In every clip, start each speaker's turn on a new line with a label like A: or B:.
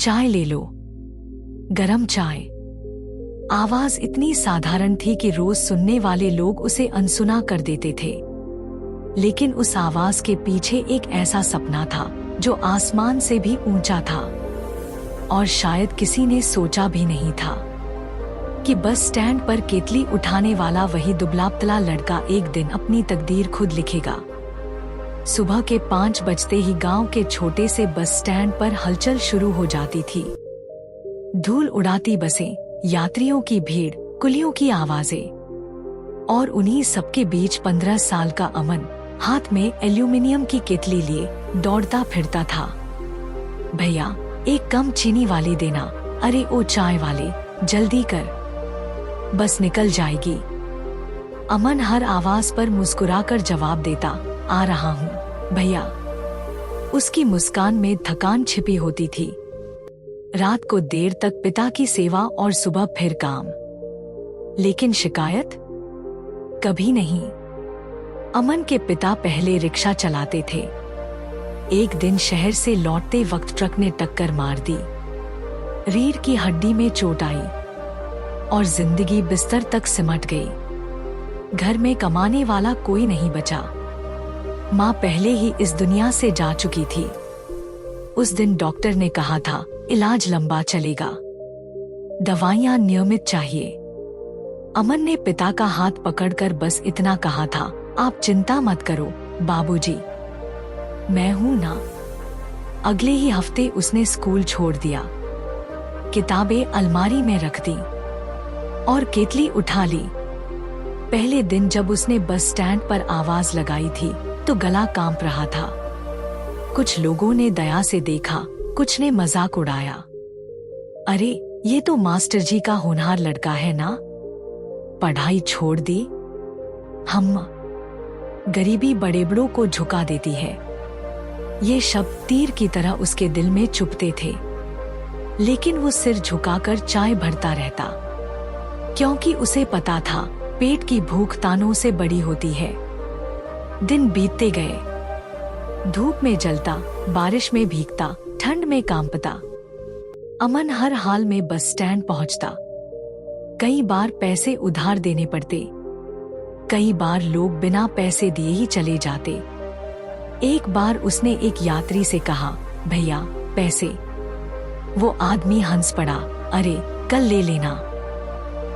A: चाय ले लो। गरम चाय। आवाज इतनी साधारण थी कि रोज सुनने वाले लोग उसे अनसुना कर देते थे, लेकिन उस आवाज के पीछे एक ऐसा सपना था जो आसमान से भी ऊंचा था, और शायद किसी ने सोचा भी नहीं था कि बस स्टैंड पर केतली उठाने वाला वही दुबला-पतला लड़का एक दिन अपनी तकदीर खुद लिखेगा। सुबह के 5 बजते ही गांव के छोटे से बस स्टैंड पर हलचल शुरू हो जाती थी। धूल उड़ाती बसें, यात्रियों की भीड़, कुलियों की आवाजें, और उन्हीं सबके बीच 15 साल का अमन हाथ में एल्यूमिनियम की केतली लिए दौड़ता फिरता था। भैया, एक कम चीनी वाली देना। अरे ओ चाय वाले, जल्दी कर, बस निकल जाएगी। अमन हर आवाज पर मुस्कुराकर जवाब देता, आ रहा हूँ भैया। उसकी मुस्कान में थकान छिपी होती थी। रात को देर तक पिता की सेवा और सुबह फिर काम, लेकिन शिकायत कभी नहीं। अमन के पिता पहले रिक्शा चलाते थे। एक दिन शहर से लौटते वक्त ट्रक ने टक्कर मार दी। रीढ़ की हड्डी में चोट आई और जिंदगी बिस्तर तक सिमट गई। घर में कमाने वाला कोई नहीं बचा। माँ पहले ही इस दुनिया से जा चुकी थी। उस दिन डॉक्टर ने कहा था, इलाज लंबा चलेगा, दवाइयाँ नियमित चाहिए। अमन ने पिता का हाथ पकड़कर बस इतना कहा था, आप चिंता मत करो बाबूजी, मैं हूं ना। अगले ही हफ्ते उसने स्कूल छोड़ दिया, किताबें अलमारी में रख दी और केतली उठा ली। पहले दिन जब उसने बस स्टैंड पर आवाज लगाई थी तो गला कांप रहा था। कुछ लोगों ने दया से देखा, कुछ ने मजाक उड़ाया। अरे ये तो मास्टर जी का होनहार लड़का है ना, पढ़ाई छोड़ दी। हम गरीबी बड़े-बड़ों को झुका देती है। ये शब्द तीर की तरह उसके दिल में चुभते थे, लेकिन वो सिर झुकाकर चाय भरता रहता, क्योंकि उसे पता था पेट की भूख तानों से बड़ी होती है। दिन बीतते गए। धूप में जलता, बारिश में भीगता, ठंड में कांपता, अमन हर हाल में बस स्टैंड पहुंचता। कई बार पैसे उधार देने पड़ते, कई बार लोग बिना पैसे दिए ही चले जाते। एक बार उसने एक यात्री से कहा, भैया पैसे। वो आदमी हंस पड़ा, अरे कल ले लेना,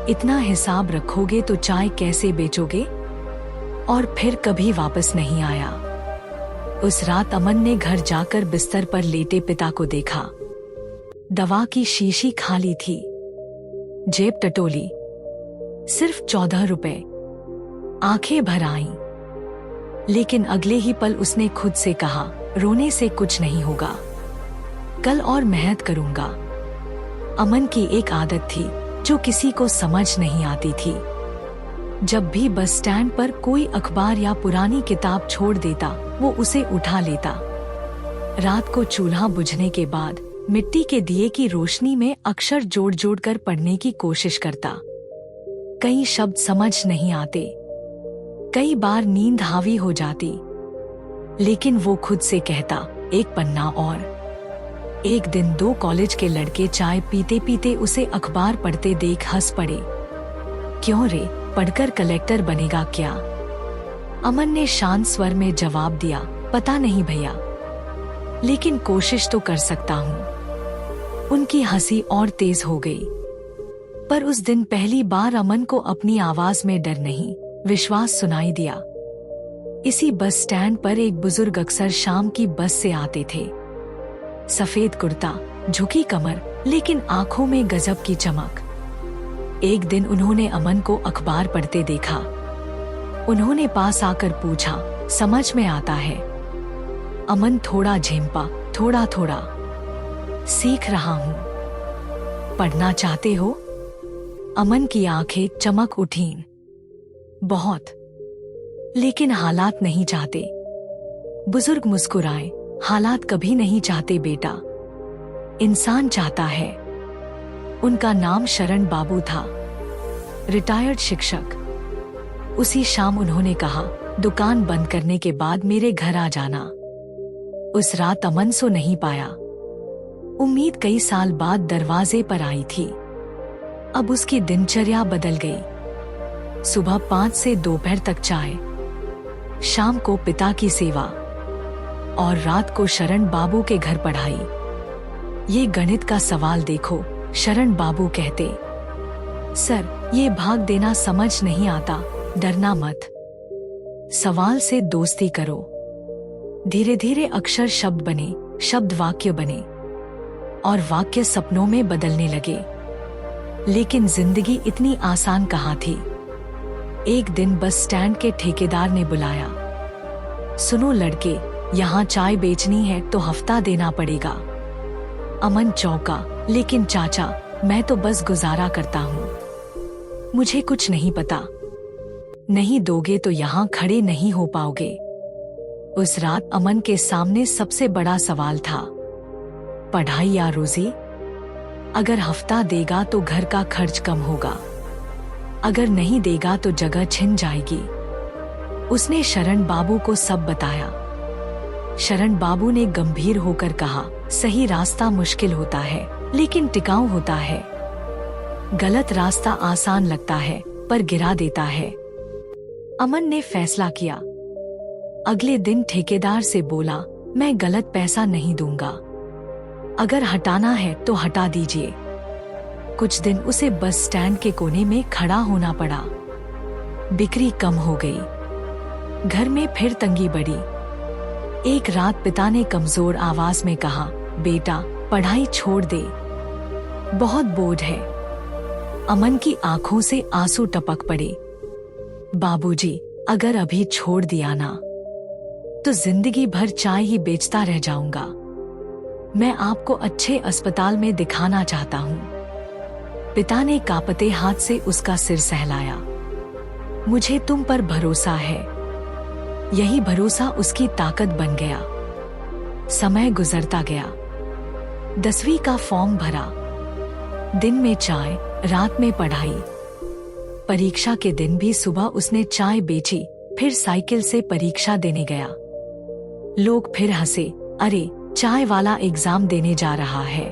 A: इतना हिसाब रखोगे तो चाय कैसे बेचोगे। और फिर कभी वापस नहीं आया। उस रात अमन ने घर जाकर बिस्तर पर लेटे पिता को देखा। दवा की शीशी खाली थी, जेब टटोली, सिर्फ 14 रुपए। आंखें भर आईं, लेकिन अगले ही पल उसने खुद से कहा, रोने से कुछ नहीं होगा, कल और मेहनत करूंगा। अमन की एक आदत थी जो किसी को समझ नहीं आती थी। जब भी बस स्टैंड पर कोई अखबार या पुरानी किताब छोड़ देता, वो उसे उठा लेता। रात को चूल्हा बुझने के बाद मिट्टी के दिए की रोशनी में अक्षर जोड़ जोड़ कर पढ़ने की कोशिश करता। कई शब्द समझ नहीं आते, कई बार नींद हावी हो जाती, लेकिन वो खुद से कहता, एक पन्ना और। एक दिन 2 कॉलेज के लड़के चाय पीते पीते उसे अखबार पढ़ते देख हंस पड़े। क्यों रे, पढ़कर कलेक्टर बनेगा क्या? अमन ने शांत स्वर में जवाब दिया, पता नहीं भैया, लेकिन कोशिश तो कर सकता हूँ। उनकी हंसी और तेज हो गई। पर उस दिन पहली बार अमन को अपनी आवाज में डर नहीं, विश्वास सुनाई दिया। इसी बस स्टैंड पर एक बुजुर्ग अक्सर शाम की बस से आते थे। सफेद कुर्ता, झुकी कमर, लेकिन आंखों में गजब की चमक। एक दिन उन्होंने अमन को अखबार पढ़ते देखा। उन्होंने पास आकर पूछा, समझ में आता है? अमन थोड़ा झेंपा, थोड़ा थोड़ा। सीख रहा हूँ। पढ़ना चाहते हो? अमन की आंखें चमक उठीं। बहुत, लेकिन हालात नहीं चाहते। बुजुर्ग मुस्कुराए, हालात कभी नहीं चाहते बेटा, इंसान चाहता है। उनका नाम शरण बाबू था, रिटायर्ड शिक्षक। उसी शाम उन्होंने कहा, दुकान बंद करने के बाद मेरे घर आ जाना। उस रात अमन सो नहीं पाया। उम्मीद कई साल बाद दरवाजे पर आई थी। अब उसकी दिनचर्या बदल गई। सुबह 5 से दोपहर तक चाय, शाम को पिता की सेवा और रात को शरण बाबू के घर पढ़ाई। ये गणित का सवाल देखो, शरण बाबू कहते, सर ये भाग देना समझ नहीं आता। डरना मत, सवाल से दोस्ती करो। धीरे धीरे अक्षर शब्द बने, शब्द वाक्य बने और वाक्य सपनों में बदलने लगे। लेकिन जिंदगी इतनी आसान कहाँ थी। एक दिन बस स्टैंड के ठेकेदार ने बुलाया, सुनो लड़के, यहाँ चाय बेचनी है तो हफ्ता देना पड़ेगा। अमन चौंका, लेकिन चाचा मैं तो बस गुजारा करता हूँ, मुझे कुछ नहीं पता। नहीं दोगे तो यहाँ खड़े नहीं हो पाओगे। उस रात अमन के सामने सबसे बड़ा सवाल था, पढ़ाई या रोजी। अगर हफ्ता देगा तो घर का खर्च कम होगा, अगर नहीं देगा तो जगह छिन जाएगी। उसने शरण बाबू को सब बताया। शरण बाबू ने गंभीर होकर कहा, सही रास्ता मुश्किल होता है लेकिन टिकाऊ होता है। गलत रास्ता आसान लगता है पर गिरा देता है। अमन ने फैसला किया। अगले दिन ठेकेदार से बोला, मैं गलत पैसा नहीं दूंगा, अगर हटाना है तो हटा दीजिए। कुछ दिन उसे बस स्टैंड के कोने में खड़ा होना पड़ा। बिक्री कम हो गई, घर में फिर तंगी बढ़ी। एक रात पिता ने कमजोर आवाज में कहा, बेटा पढ़ाई छोड़ दे, बहुत बोझ है। अमन की आंखों से आंसू टपक पड़े। बाबूजी, अगर अभी छोड़ दिया ना तो जिंदगी भर चाय ही बेचता रह जाऊंगा। मैं आपको अच्छे अस्पताल में दिखाना चाहता हूँ। पिता ने कांपते हाथ से उसका सिर सहलाया। मुझे तुम पर भरोसा है। यही भरोसा उसकी ताकत बन गया। समय गुजरता गया। 10वीं का फॉर्म भरा। दिन में चाय, रात में पढ़ाई। परीक्षा के दिन भी सुबह उसने चाय बेची, फिर साइकिल से परीक्षा देने गया। लोग फिर हंसे, अरे चाय वाला एग्जाम देने जा रहा है।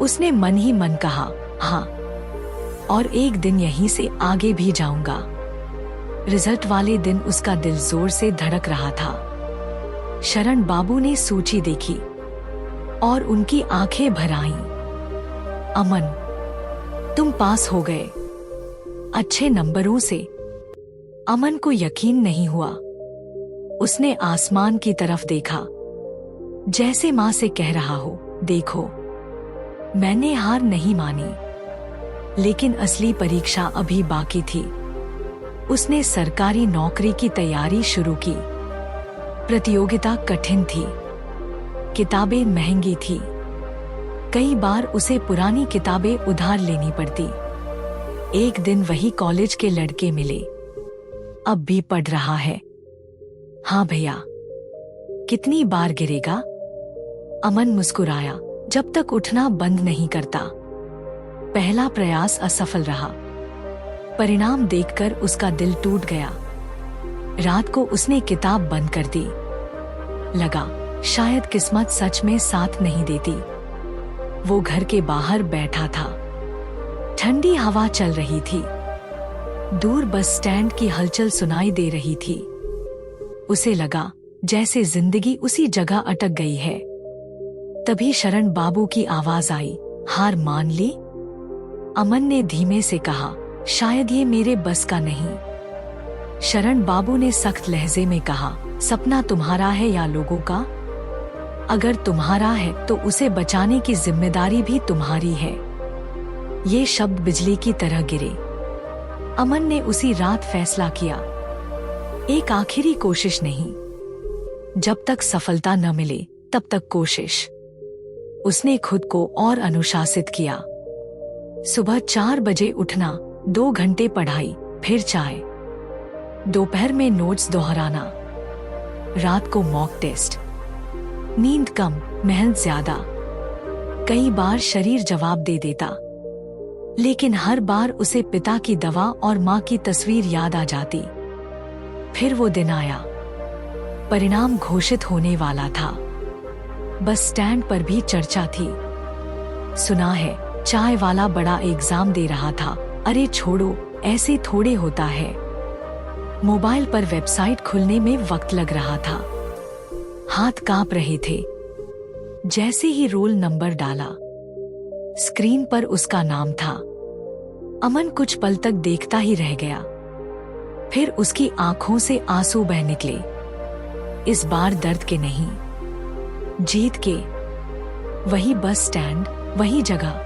A: उसने मन ही मन कहा, हाँ, और एक दिन यहीं से आगे भी जाऊंगा। रिजल्ट वाले दिन उसका दिल जोर से धड़क रहा था। शरण बाबू ने सूची देखी और उनकी आंखें भर आईं। अमन, तुम पास हो गए, अच्छे नंबरों से। अमन को यकीन नहीं हुआ। उसने आसमान की तरफ देखा, जैसे माँ से कह रहा हो, देखो मैंने हार नहीं मानी। लेकिन असली परीक्षा अभी बाकी थी। उसने सरकारी नौकरी की तैयारी शुरू की। प्रतियोगिता कठिन थी, किताबें महंगी थी। कई बार उसे पुरानी किताबें उधार लेनी पड़ती। एक दिन वही कॉलेज के लड़के मिले। अब भी पढ़ रहा है? हाँ भैया। कितनी बार गिरेगा? अमन मुस्कुराया, जब तक उठना बंद नहीं करता। पहला प्रयास असफल रहा। परिणाम देखकर उसका दिल टूट गया। रात को उसने किताब बंद कर दी। लगा शायद किस्मत सच में साथ नहीं देती। वो घर के बाहर बैठा था। ठंडी हवा चल रही थी। दूर बस स्टैंड की हलचल सुनाई दे रही थी। उसे लगा जैसे जिंदगी उसी जगह अटक गई है। तभी शरण बाबू की आवाज आई, हार मान ली? अमन ने धीमे से कहा, शायद ये मेरे बस का नहीं। शरण बाबू ने सख्त लहजे में कहा, सपना तुम्हारा है या लोगों का? अगर तुम्हारा है तो उसे बचाने की जिम्मेदारी भी तुम्हारी है। ये शब्द बिजली की तरह गिरे। अमन ने उसी रात फैसला किया, एक आखिरी कोशिश नहीं। जब तक सफलता न मिले तब तक कोशिश। उसने खुद को और अनुशासित किया। सुबह 4 बजे उठना, 2 घंटे पढ़ाई, फिर चाय। दोपहर में नोट्स दोहराना। रात को मॉक टेस्ट। नींद कम, मेहनत ज्यादा। कई बार शरीर जवाब दे देता, लेकिन हर बार उसे पिता की दवा और माँ की तस्वीर याद आ जाती। फिर वो दिन आया। परिणाम घोषित होने वाला था। बस स्टैंड पर भी चर्चा थी। सुना है चाय वाला बड़ा एग्जाम दे रहा था। अरे छोड़ो, ऐसे थोड़े होता है। मोबाइल पर वेबसाइट खुलने में वक्त लग रहा था, हाथ कांप रहे थे। जैसे ही रोल नंबर डाला, स्क्रीन पर उसका नाम था। अमन कुछ पल तक देखता ही रह गया, फिर उसकी आंखों से आंसू बह निकले। इस बार दर्द के नहीं, जीत के। वही बस स्टैंड, वही जगह,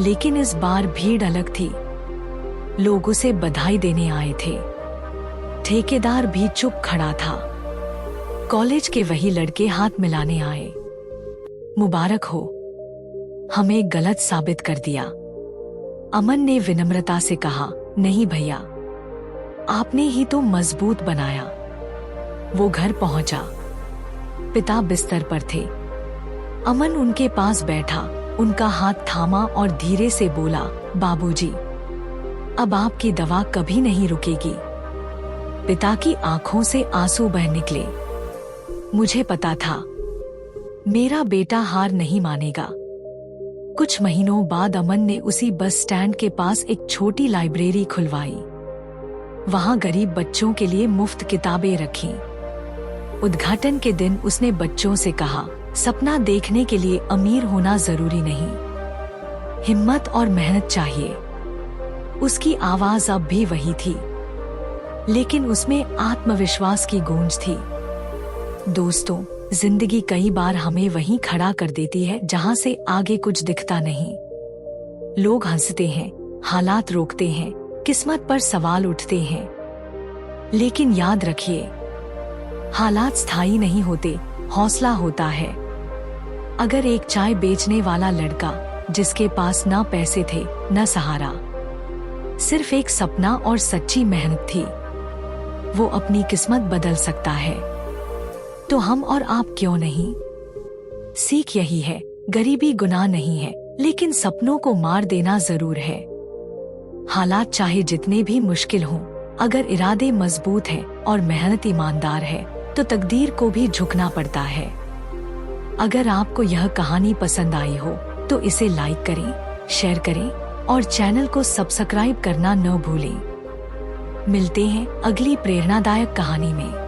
A: लेकिन इस बार भीड़ अलग थी। लोग उसे बधाई देने आए थे। ठेकेदार भी चुप खड़ा था। कॉलेज के वही लड़के हाथ मिलाने आए। मुबारक हो, हमें गलत साबित कर दिया। अमन ने विनम्रता से कहा, नहीं भैया, आपने ही तो मजबूत बनाया। वो घर पहुंचा। पिता बिस्तर पर थे। अमन उनके पास बैठा, उनका हाथ थामा और धीरे से बोला, बाबूजी, अब आपकी दवा कभी नहीं रुकेगी। पिता की आंखों से आंसू बह निकले। मुझे पता था मेरा बेटा हार नहीं मानेगा। कुछ महीनों बाद अमन ने उसी बस स्टैंड के पास एक छोटी लाइब्रेरी खुलवाई। वहां गरीब बच्चों के लिए मुफ्त किताबें रखीं। उद्घाटन के दिन उसने बच्चों से कहा, सपना देखने के लिए अमीर होना जरूरी नहीं, हिम्मत और मेहनत चाहिए। उसकी आवाज अब भी वही थी, लेकिन उसमें आत्मविश्वास की गूंज थी। दोस्तों, जिंदगी कई बार हमें वहीं खड़ा कर देती है जहां से आगे कुछ दिखता नहीं। लोग हंसते हैं, हालात रोकते हैं, किस्मत पर सवाल उठते हैं, लेकिन याद रखिए, हालात स्थायी नहीं होते, हौसला होता है। अगर एक चाय बेचने वाला लड़का, जिसके पास ना पैसे थे न सहारा, सिर्फ एक सपना और सच्ची मेहनत थी, वो अपनी किस्मत बदल सकता है, तो हम और आप क्यों नहीं? सीख यही है, गरीबी गुनाह नहीं है, लेकिन सपनों को मार देना जरूर है। हालात चाहे जितने भी मुश्किल हों, अगर इरादे मजबूत हैं और मेहनत ईमानदार है, तो तकदीर को भी झुकना पड़ता है। अगर आपको यह कहानी पसंद आई हो तो इसे लाइक करें, शेयर करें और चैनल को सब्सक्राइब करना न भूलें। मिलते हैं अगली प्रेरणादायक कहानी में।